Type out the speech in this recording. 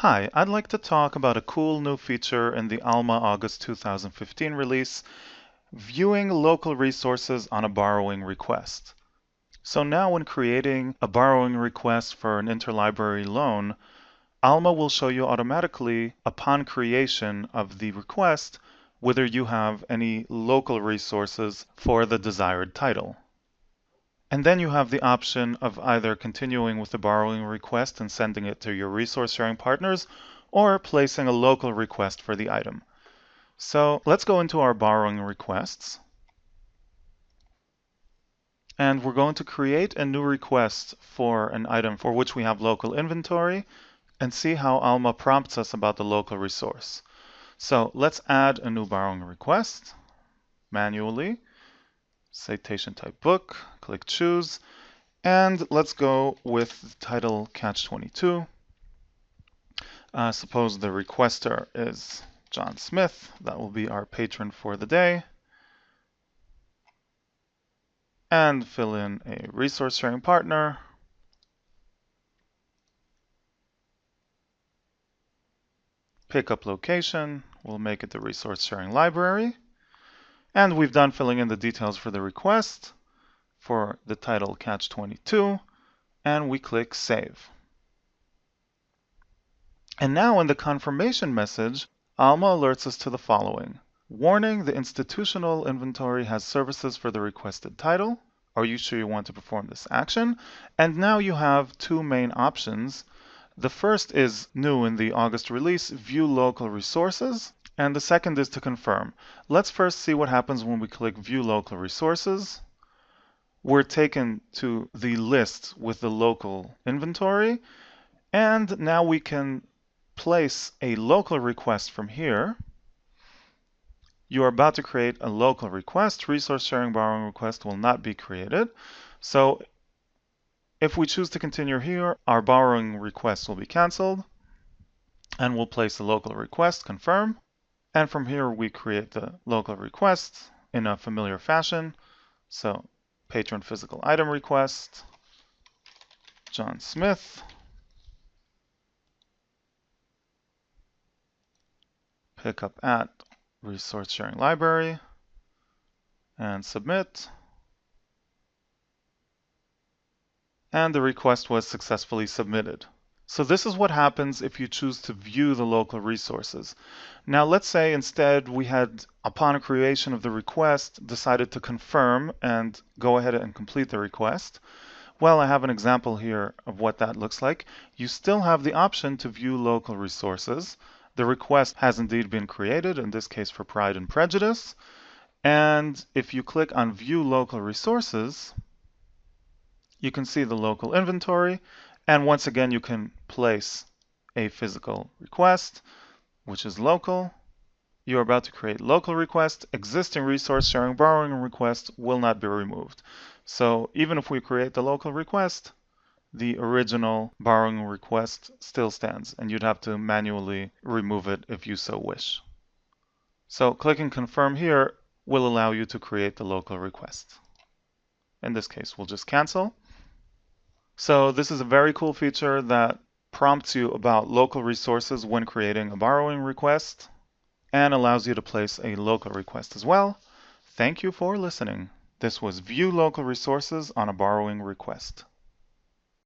Hi, I'd like to talk about a cool new feature in the Alma August 2015 release, viewing local resources on a borrowing request. So now when creating a borrowing request for an interlibrary loan, Alma will show you automatically upon creation of the request whether you have any local resources for the desired title. And then you have the option of either continuing with the borrowing request and sending it to your resource sharing partners, or placing a local request for the item. So let's go into our borrowing requests. And we're going to create a new request for an item for which we have local inventory and see how Alma prompts us about the local resource. So let's add a new borrowing request manually. Citation type book, click choose. And let's go with the title Catch-22. Suppose the requester is John Smith. That will be our patron for the day. And fill in a resource sharing partner. Pickup location, we'll make it the resource sharing library. And we've done filling in the details for the request for the title Catch-22. And we click Save. And now in the confirmation message, Alma alerts us to the following. Warning, the institutional inventory has services for the requested title. Are you sure you want to perform this action? And now you have two main options. The first is new in the August release, view local resources. And the second is to confirm. Let's first see what happens when we click view local resources. We're taken to the list with the local inventory. And now we can place a local request from here. You are about to create a local request. Resource sharing borrowing request will not be created. So if we choose to continue here, our borrowing request will be canceled. And we'll place a local request, confirm. And from here, we create the local request in a familiar fashion. So patron physical item request, John Smith. Pickup at resource sharing library and submit. And the request was successfully submitted. So this is what happens if you choose to view the local resources. Now let's say instead we had, upon creation of the request, decided to confirm and go ahead and complete the request. Well, I have an example here of what that looks like. You still have the option to view local resources. The request has indeed been created, in this case for Pride and Prejudice. And if you click on View Local Resources, you can see the local inventory. And once again, you can place a physical request, which is local. You're about to create local request. Existing resource sharing borrowing request will not be removed. So even if we create the local request, the original borrowing request still stands, and you'd have to manually remove it if you so wish. So clicking confirm here will allow you to create the local request. In this case, we'll just cancel. So this is a very cool feature that prompts you about local resources when creating a borrowing request and allows you to place a local request as well. Thank you for listening. This was View Local Resources on a Borrowing Request.